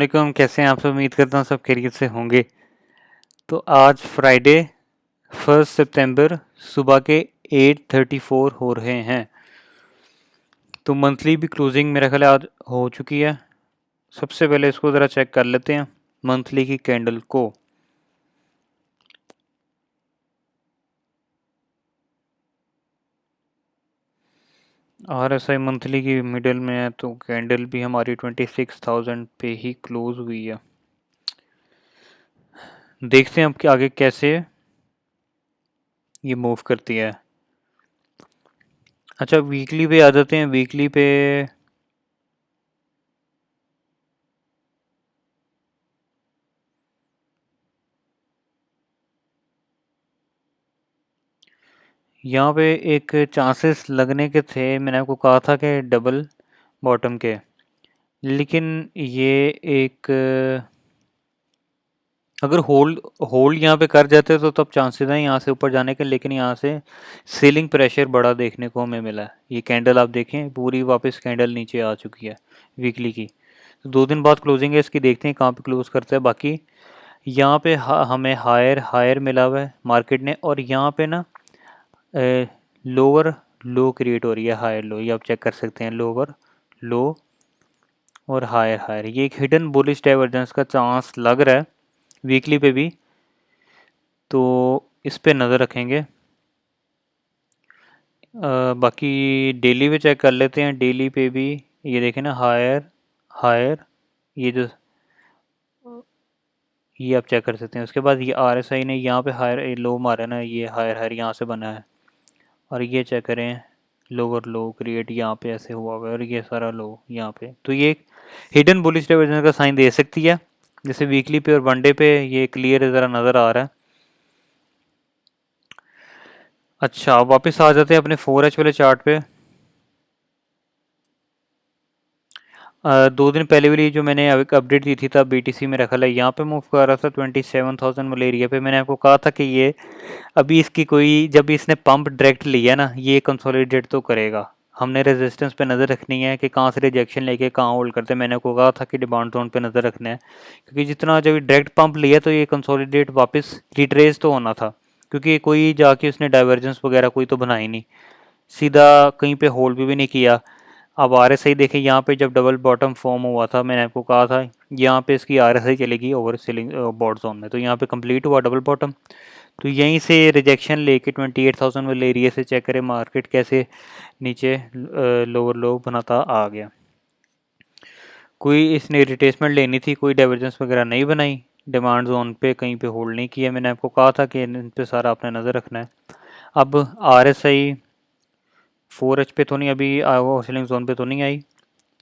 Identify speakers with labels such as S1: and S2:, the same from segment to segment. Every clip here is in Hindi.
S1: वालेकुम, कैसे हैं आप सब? उम्मीद करता हूँ सब खैरियत से होंगे। तो आज फ्राइडे 1 सितंबर सुबह के 8:34 हो रहे हैं। तो मंथली भी क्लोजिंग मेरा ख्याल है आज हो चुकी है। सबसे पहले इसको ज़रा चेक कर लेते हैं मंथली की कैंडल को। RSI मंथली की मिडिल में है तो कैंडल भी हमारी 26,000 पे ही क्लोज हुई है। देखते हैं अब कि आगे कैसे ये मूव करती है। अच्छा, वीकली पे आ जाते हैं। वीकली पे यहाँ पे एक चांसेस लगने के थे। मैंने आपको कहा था कि डबल बॉटम के, लेकिन ये एक अगर होल्ड होल्ड यहाँ पे कर जाते तो तब चांसेस हैं यहाँ से ऊपर जाने के, लेकिन यहाँ से सेलिंग प्रेशर बड़ा देखने को हमें मिला है। ये कैंडल आप देखें, पूरी वापस कैंडल नीचे आ चुकी है वीकली की। तो 2 दिन बाद क्लोजिंग है इसकी, देखते हैं कहाँ पे क्लोज करता है। बाकी यहाँ पे हमें हायर हायर मिला हुआ है मार्केट ने, और यहाँ पे ना लोअर लो क्रिएट हो रही है, हायर लो, ये आप चेक कर सकते हैं। लोअर लो और हायर हायर, ये एक हिडन बुलिश डाइवर्जेंस का चांस लग रहा है वीकली पे भी, तो इस पे नज़र रखेंगे। बाकी डेली पे चेक कर लेते हैं। डेली पे भी ये देखें ना, हायर हायर, ये जो ये आप चेक कर सकते हैं। उसके बाद ये RSI ने यहाँ पे हायर लो मारा ना, ये हायर हायर यहाँ से बना है, और ये चेक करें लोअर लो क्रिएट यहाँ पे ऐसे हुआ हुआ है, और ये सारा लो यहाँ पे। तो ये एक हिडन बुलिश डाइवर्जेंस का साइन दे सकती है, जैसे वीकली पे और वनडे पे ये क्लियर ज़रा नज़र आ रहा है। अच्छा, अब वापस आ जाते हैं अपने 4H वाले चार्ट पे। 2 दिन पहले वाली जो मैंने अपडेट दी थी तब BTC में रखा है, यहाँ पे मूव कर रहा था 27,000 वाले एरिया पे। मैंने आपको कहा था कि ये अभी इसकी कोई, जब इसने पंप डायरेक्ट लिया ना, ये कंसोलिडेट तो करेगा। हमने रेजिस्टेंस पे नज़र रखनी है कि कहाँ से रिजेक्शन लेके कहाँ होल्ड करते हैं। मैंने आपको कहा था कि डिमांड जोन पे नज़र रखना है, क्योंकि जितना जब डायरेक्ट पंप लिया तो ये कंसोलिडेट वापस रिट्रेस तो होना था, क्योंकि कोई जाके उसने डाइवर्जेंस वगैरह कोई तो बनाई नहीं, सीधा कहीं पे होल्ड भी नहीं किया। अब RSI देखें, यहाँ पे जब डबल बॉटम फॉर्म हुआ था मैंने आपको कहा था यहाँ पे इसकी RSI चलेगी ओवर सीलिंग बॉट जोन में, तो यहाँ पे कंप्लीट हुआ डबल बॉटम। तो यहीं से रिजेक्शन लेके 28,000 वाले एरिया से चेक करें मार्केट कैसे नीचे लोअर लो बनाता आ गया। कोई इसने रिट्रेसमेंट लेनी थी, कोई डाइवर्जेंस वगैरह नहीं बनाई, डिमांड जोन पे कहीं पे होल्ड नहीं किया। मैंने आपको कहा था कि इन पे सारा आपने नज़र रखना है। अब RSI 4H पे तो नहीं, अभी सेलिंग जोन पे तो नहीं आई,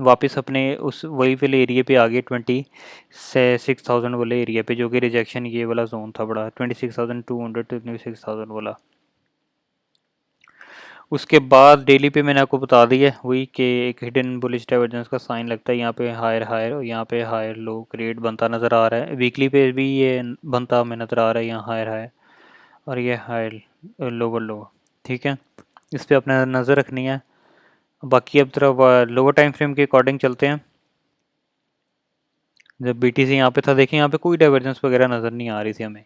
S1: वापस अपने उस वही वाले एरिया पे आ गए 26,000 वाले एरिया पे, जो कि रिजेक्शन ये वाला जोन था बड़ा, 26,200 to 26,000 वाला। उसके बाद डेली पे मैंने आपको बता दिया वही कि एक हिडन बुलिश डाइवर्जेंस का साइन लगता है। यहाँ पे हायर हायर और यहाँ पे हायर लो क्रिएट बनता नज़र आ रहा है। वीकली पे भी ये बनता हमें नज़र आ रहा है, यहाँ हायर हायर और ये हायर लोअर लो। ठीक है, इस पर अपने नज़र रखनी है। बाकी अब तरफ लोअर टाइम फ्रेम के अकॉर्डिंग चलते हैं। जब BTC यहाँ पे था, देखें यहाँ पे कोई डाइवर्जेंस वगैरह नज़र नहीं आ रही थी हमें,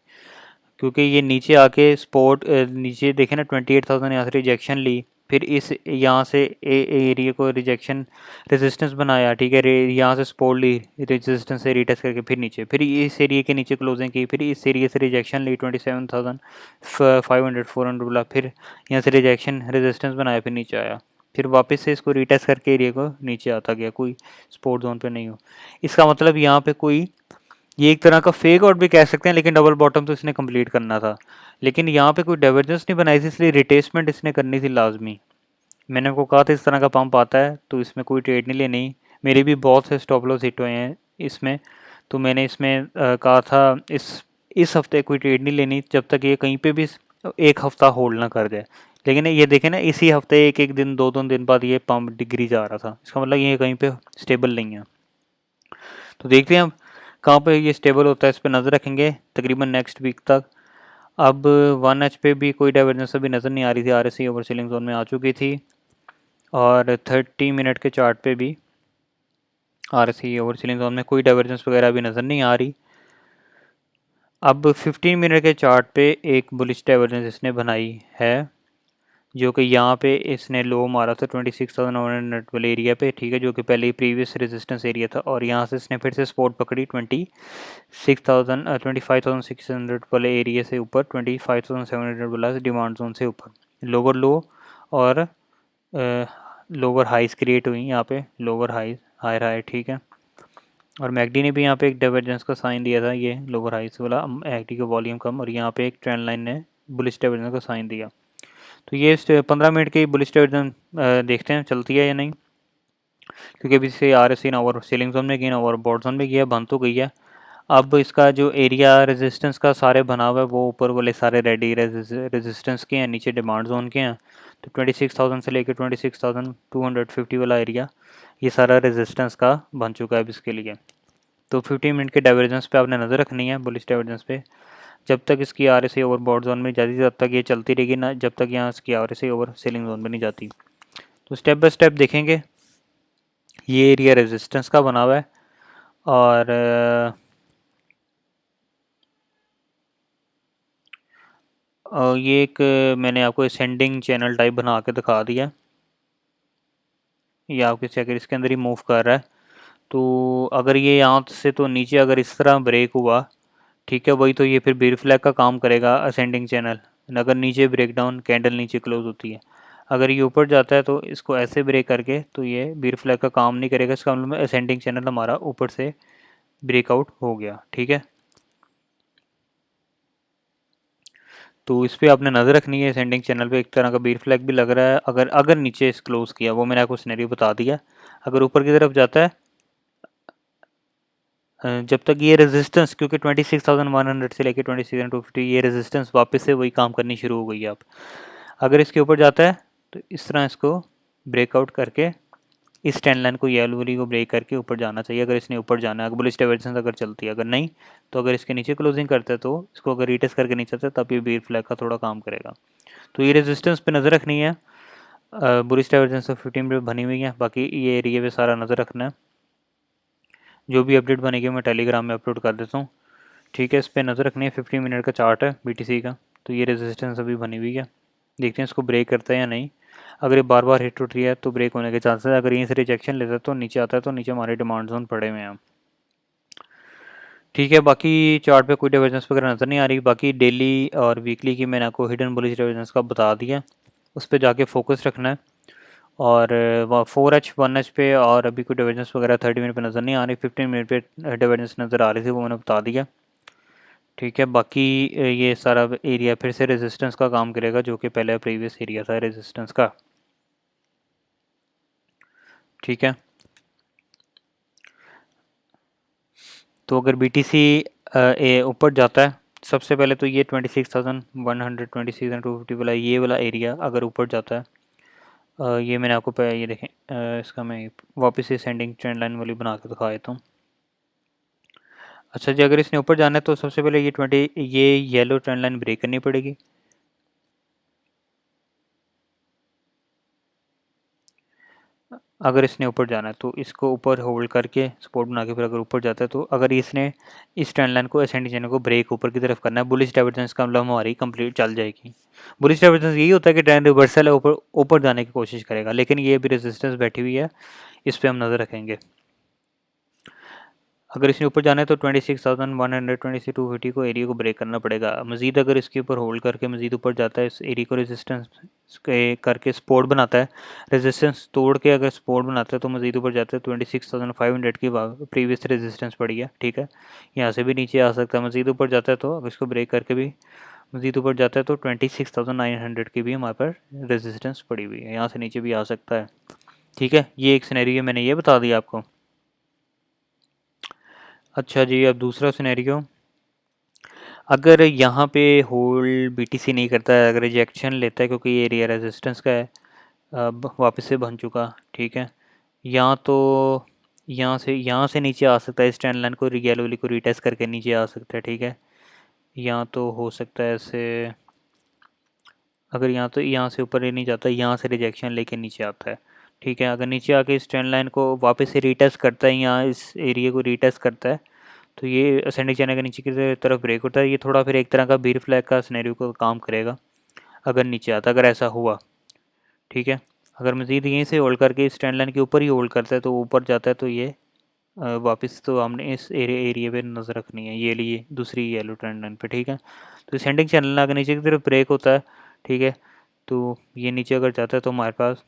S1: क्योंकि ये नीचे आके स्पॉट नीचे देखें ना 28,000 यहाँ से रिजेक्शन ली, फिर इस यहाँ से एरिया को रिजेक्शन रेजिस्टेंस बनाया। ठीक है, यहाँ से सपोर्ट ली, रेजिस्टेंस से रीटेस्ट करके फिर नीचे, फिर इस एरिया के नीचे क्लोजिंग की, फिर इस एरिया से रिजेक्शन ली 27,500 400 बोला, फिर यहाँ से रिजेक्शन रेजिस्टेंस बनाया, फिर नीचे आया, फिर वापस से इसको रीटेस्ट करके एरिया को नीचे आता गया, कोई सपोर्ट जोन पे नहीं हो। इसका मतलब यहाँ पे कोई, ये एक तरह का फेक आउट भी कह सकते हैं, लेकिन डबल बॉटम तो इसने कंप्लीट करना था, लेकिन यहाँ पे कोई डाइवर्जेंस नहीं बनाई थी, इसलिए रिटेसमेंट इसने करनी थी लाजमी। मैंने आपको कहा था इस तरह का पंप आता है तो इसमें कोई ट्रेड नहीं लेनी। मेरे भी बहुत से स्टॉप लॉस हिट हुए हैं इसमें, तो मैंने इसमें कहा था इस हफ्ते कोई ट्रेड नहीं लेनी जब तक ये कहीं पे भी एक हफ्ता होल्ड ना कर जाए। लेकिन ये देखें ना, इसी हफ्ते एक एक दिन 2 दिन बाद ये पंप डिग्री जा रहा था, इसका मतलब ये कहीं पे स्टेबल नहीं है। तो देखते हैं अब कहाँ पे ये स्टेबल होता है, इस पर नज़र रखेंगे तकरीबन नेक्स्ट वीक तक। अब 1H पे भी कोई डाइवर्जेंस अभी नज़र नहीं आ रही थी, RSI ओवर सीलिंग जोन में आ चुकी थी, और 30 मिनट के चार्ट पे भी RSI ओवर सीलिंग जोन में कोई डाइवर्जेंस वगैरह भी नज़र नहीं आ रही। अब 15 मिनट के चार्ट पे एक बुलिश डाइवर्जेंस इसने बनाई है, जो कि यहाँ पे इसने लो मारा था 26,100 वाले एरिया पे, ठीक है, जो कि पहले ही प्रीवियस रेजिस्टेंस एरिया था। और यहाँ से इसने फिर से स्पॉट पकड़ी 25,600 वाले एरिया से ऊपर, 25,700 वाला डिमांड जोन से ऊपर लोअर लो और लोअर हाइज क्रिएट हुई यहाँ पे, लोअर हाइज हायर हाई, ठीक है। और मैकडी ने भी यहाँ पे एक डाइवर्जेंस का साइन दिया था, ये लोअर हाइज वाला, मैकडी का वॉल्यूम कम, और यहाँ पे एक ट्रेंड लाइन ने बुलिश डाइवर्जेंस का साइन दिया। तो ये 15 मिनट की बुलिश डाइवर्जेंस देखते हैं चलती है या नहीं, क्योंकि अभी से RSI ना ओवर सीलिंग जोन में गई ना ओवर बॉट जोन में गया, बंद तो गई है। अब इसका जो एरिया रेजिस्टेंस का सारे बना हुआ है वो ऊपर वाले सारे रेडी रेजिस्टेंस के हैं, नीचे डिमांड जोन के हैं। तो 26,000 से लेकर 26,250 वाला एरिया ये सारा रेजिस्टेंस का बन चुका है अब इसके लिए। तो 15 मिनट के डाइवर्जेंस पे आपने नज़र रखनी है, बुलिश डाइवर्जेंस पे। जब तक इसकी RSI ओवर बॉट जोन में जाती तब तक ये चलती रहेगी ना, जब तक यहाँ इसकी RSI ओवर सेलिंग जोन में नहीं जाती। तो स्टेप बाय स्टेप देखेंगे। ये एरिया रेजिस्टेंस का बना हुआ है, और ये एक मैंने आपको असेंडिंग चैनल टाइप बना के दिखा दिया। ये आपके चेकर इसके अंदर ही मूव कर रहा है। तो अगर ये यहाँ से तो नीचे अगर इस तरह ब्रेक हुआ, ठीक है, वही तो ये फिर बीर फ्लैग का काम करेगा असेंडिंग चैनल। अगर नीचे ब्रेक डाउन, कैंडल नीचे क्लोज होती है, अगर ये ऊपर जाता है तो इसको ऐसे ब्रेक करके तो ये बीर फ्लैग का काम नहीं करेगा। इसका मतलब असेंडिंग चैनल हमारा ऊपर से ब्रेकआउट हो गया, ठीक है। तो इस पर आपने नज़र रखनी है। सेंडिंग चैनल पे एक तरह का बीर फ्लैग भी लग रहा है। अगर अगर नीचे इस क्लोज किया, वो मैंने आपको सिनेरियो बता दिया। अगर ऊपर की तरफ जाता है, जब तक ये रेजिस्टेंस, क्योंकि 26,100 से लेकर 26,250 ये रेजिस्टेंस वापस से वही काम करनी शुरू हो गई है। अब अगर इसके ऊपर जाता है तो इस तरह इसको ब्रेकआउट करके इस ट्रेंड लाइन को, येलो वाली को ब्रेक करके ऊपर जाना चाहिए, अगर इसने ऊपर जाना है। बुलिश डाइवर्जेंस अगर चलती है, अगर नहीं तो अगर इसके नीचे क्लोजिंग करता है तो इसको अगर रीटेस्ट करके नीचे आता है तब ये बीर फ्लैग का थोड़ा काम करेगा। तो ये रेजिस्टेंस पे नज़र रखनी है। बुलिश डाइवर्जेंस तो 15 पे बनी हुई है, बाकी ये एरिया पे सारा नज़र रखना है। जो भी अपडेट बनेगी मैं टेलीग्राम में अपलोड कर देता हूँ, ठीक है। इस पर नज़र रखनी है। 15 मिनट का चार्ट है BTC का। तो ये रेजिस्टेंस अभी बनी हुई है, देखते हैं इसको ब्रेक करता है या नहीं। अगर ये बार बार हिट उठ रही है तो ब्रेक होने के चांसेस है। अगर यहीं से रिजेक्शन लेता है तो नीचे आता है, तो नीचे हमारे डिमांड जोन पड़े हुए हैं, ठीक है। बाकी चार्ट पे कोई डाइवर्जेंस वगैरह नज़र नहीं आ रही। बाकी डेली और वीकली की मैंने आपको हिडन बुलिश डाइवर्जेंस का बता दिया, उस पर जाके फोकस रखना है। और 4H 1H पे और अभी कोई डाइवर्जेंस वगैरह 30 मिनट पे नज़र नहीं आ रही। 15 मिनट पे डाइवर्जेंस नज़र आ रही थी, वो मैंने बता दिया, ठीक है। बाकी ये सारा एरिया फिर से रेजिस्टेंस का काम करेगा, जो कि पहले प्रीवियस एरिया था रेजिस्टेंस का, ठीक है। तो अगर BTC ऊपर जाता है, सबसे पहले तो ये 26,100 26,250 वाला ये वाला एरिया अगर ऊपर जाता है, ये मैंने आपको ये देखें, इसका मैं वापस से सेंडिंग ट्रेंड लाइन वाली बना के दिखा देता हूँ। अच्छा जी, अगर इसने ऊपर जाना है तो सबसे पहले ये येलो ट्रेंड लाइन ब्रेक करनी पड़ेगी। अगर इसने ऊपर जाना है तो इसको ऊपर होल्ड करके सपोर्ट बना के फिर अगर ऊपर जाता है, तो अगर इसने इस ट्रेंड लाइन को असेंडिंग चैनल को ब्रेक ऊपर की तरफ करना है, बुलिश डाइवर्जेंस का मतलब हमारी कंप्लीट चल जाएगी। बुलिश डाइवर्जेंस यही होता है कि ट्रेंड रिवर्सल है, ऊपर ऊपर जाने की कोशिश करेगा, लेकिन ये भी रेजिस्टेंस बैठी हुई है, इस पर हम नज़र रखेंगे। अगर इसने ऊपर जाना है तो 26,100 26,250 को एरिया को ब्रेक करना पड़ेगा। मज़ीद अगर इसके ऊपर होल्ड करके मज़ीद ऊपर जाता है, इस एरिया को रेजिस्टेंस के करके सपोर्ट बनाता है, रेजिस्टेंस तोड़ के अगर सपोर्ट बनाता है तो मज़ीद ऊपर जाता है। 26,500 की प्रीवियस रेजिस्टेंस पड़ी है, ठीक है। यहाँ से भी नीचे आ सकता है, मज़ीद ऊपर जाता है तो अगर इसको ब्रेक करके भी मज़ीद ऊपर जाता है तो 26,900 की भी हमारे पर रेजिस्टेंस पड़ी हुई है, यहाँ से नीचे भी आ सकता है, ठीक है। ये एक सिनेरियो मैंने ये बता दिया आपको। अच्छा जी, अब दूसरा सिनेरियो, अगर यहाँ पे होल्ड BTC नहीं करता है, अगर रिजेक्शन लेता है क्योंकि ये एरिया रेजिस्टेंस का है, अब वापस से बन चुका, ठीक है। यहाँ से नीचे आ सकता है, इस ट्रेंड लाइन को येलो वाली को रीटेस्ट करके नीचे आ सकता है, ठीक है। यहाँ तो हो सकता है ऐसे, अगर यहाँ से ऊपर ही नहीं जाता, यहाँ से रिजेक्शन लेके नीचे आता है ठीक है। अगर नीचे आके इस ट्रेंड लाइन को वापस से रीटेस्ट करता है, यहाँ इस एरिया को रीटेस्ट करता है, तो ये असेंडिंग चैनल के नीचे की तरफ ब्रेक होता है। ये थोड़ा फिर एक तरह का बीर फ्लैग का सिनेरियो को काम करेगा अगर नीचे आता, अगर ऐसा हुआ। ठीक है। अगर मज़ीद यहीं से होल्ड करके इस ट्रेंड लाइन के ऊपर ही होल्ड करता है तो ऊपर जाता है, तो ये वापस तो हमने इस एरिया पे नज़र रखनी है, ये लिए दूसरी येलो ट्रेंड लाइन पे। ठीक है। तो सेंडिंग चैनल अगर नीचे की तरफ ब्रेक होता है, ठीक है, तो ये नीचे अगर जाता है तो हमारे पास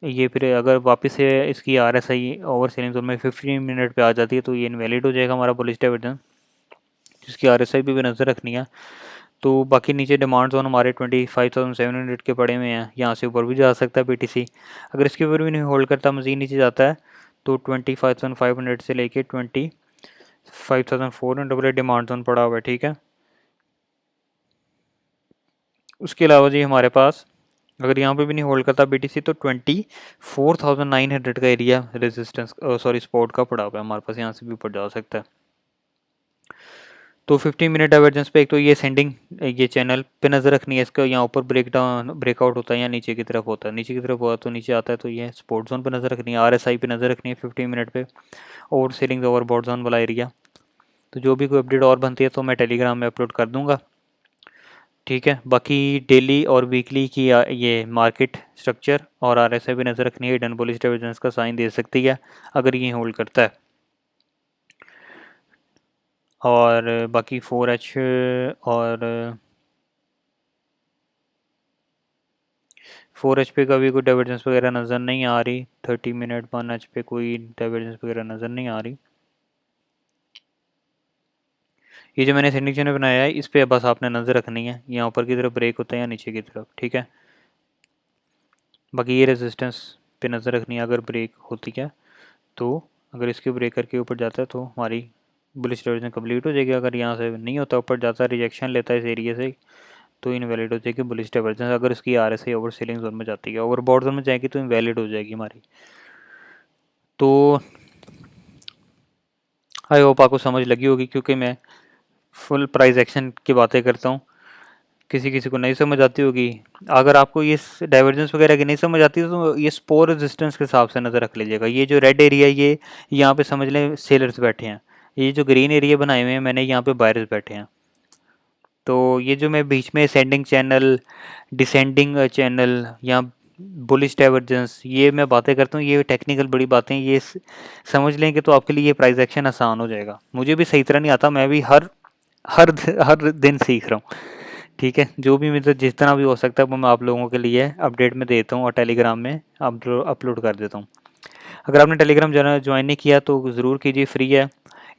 S1: ये फिर अगर वापस से इसकी R S I over selling zone में 15 मिनट पे आ जाती है तो ये इनवैलिड हो जाएगा हमारा बुलिश डाइवर्जेंस, जिसकी आर एस आई भी नज़र रखनी है। तो बाकी नीचे डिमांड जोन हमारे 25,700 के पड़े हुए हैं, यहाँ से ऊपर भी जा सकता है पीटीसी। अगर इसके ऊपर भी नहीं होल्ड करता, मज़ीद नीचे जाता है, तो 25,500 से लेके 25,400 पर डिमांड जोन पड़ा हुआ है। ठीक है। उसके अलावा जी हमारे पास अगर यहाँ पे भी नहीं होल्ड करता बीटीसी, तो 24,900 का एरिया रेजिस्टेंस सॉरी सपोर्ट का पड़ा हुआ है हमारे पास, यहाँ से भी ऊपर जा सकता है। तो 15 मिनट डाइवर्जेंस पे एक तो ये सेंडिंग ये चैनल पे नज़र रखनी है, इसका यहाँ ऊपर ब्रेकआउट होता है या नीचे की तरफ होता है, नीचे की तरफ हुआ तो नीचे आता है, तो ये सपोर्ट जोन पे नज़र रखनी है, आरएसआई पे नज़र रखनी है 15 मिनट पे, overselling overbought zone वाला एरिया। तो जो भी कोई अपडेट और बनती है तो मैं टेलीग्राम में अपलोड कर दूँगा। ठीक है। बाकी डेली और वीकली की ये मार्केट स्ट्रक्चर और आरएसआई भी नज़र रखनी है, हिडन बुलिश डाइवर्जेंस का साइन दे सकती है अगर ये होल्ड करता है। और बाकी 4H और 4H पे का भी कोई डाइवर्जेंस वगैरह नज़र नहीं आ रही, 30 मिनट 1H पे कोई डाइवर्जेंस वगैरह नज़र नहीं आ रही। ये जो मैंने सेंडिंग चैनल बनाया है इस पर बस आपने नज़र रखनी है, यहाँ ऊपर की तरफ ब्रेक होता है या नीचे की तरफ। ठीक है। बाकी ये रेजिस्टेंस पे नज़र रखनी है, अगर ब्रेक होती है तो अगर इसके ब्रेकर के ऊपर जाता है तो हमारी बुलिश डाइवर्जेंस कंप्लीट हो जाएगी। अगर यहाँ से नहीं होता, ऊपर जाता है, रिजेक्शन लेता है इस एरिया से, तो इनवैलिड हो जाएगी बुलिश डाइवर्जेंस। अगर इसकी आरएसआई ओवर सेलिंग जोन में जाती है, ओवर बॉट जोन में जाएगी तो इनवैलिड हो जाएगी हमारी। तो आई होप आपको समझ लगी होगी, क्योंकि मैं फुल प्राइस एक्शन की बातें करता हूँ, किसी किसी को नहीं समझ आती होगी। अगर आपको ये डाइवर्जेंस वगैरह की नहीं समझ आती तो ये स्पोर रेजिस्टेंस के हिसाब से नज़र रख लीजिएगा। ये जो रेड एरिया ये यहाँ पे समझ लें सेलर्स बैठे हैं, ये जो ग्रीन एरिया बनाए हुए हैं मैंने यहाँ पे बायर्स बैठे हैं। तो ये जो मैं बीच में असेंडिंग चैनल, डिसेंडिंग चैनल या बुलिश डाइवर्जेंस ये मैं बातें करता हूँ, ये टेक्निकल बड़ी बातें, ये समझ लें कि तो आपके लिए ये प्राइस एक्शन आसान हो जाएगा। मुझे भी सही तरह नहीं आता, मैं भी हर हर हर दिन सीख रहा हूँ। ठीक है। जो भी मतलब जितना भी हो सकता है वो मैं आप लोगों के लिए अपडेट में देता हूँ और टेलीग्राम में अपलोड कर देता हूँ। अगर आपने टेलीग्राम ज्वाइन नहीं किया तो ज़रूर कीजिए, फ्री है,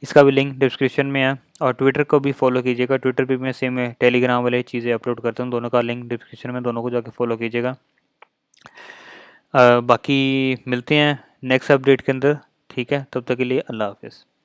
S1: इसका भी लिंक डिस्क्रिप्शन में है। और ट्विटर को भी फॉलो कीजिएगा, ट्विटर पे भी मैं सेम टेलीग्राम वाले चीज़ें अपलोड करता हूँ, दोनों का लिंक डिस्क्रिप्शन में, दोनों को जाके फॉलो कीजिएगा। बाकी मिलते हैं नेक्स्ट अपडेट के अंदर। ठीक है। तब तक के लिए अल्लाह हाफिज़।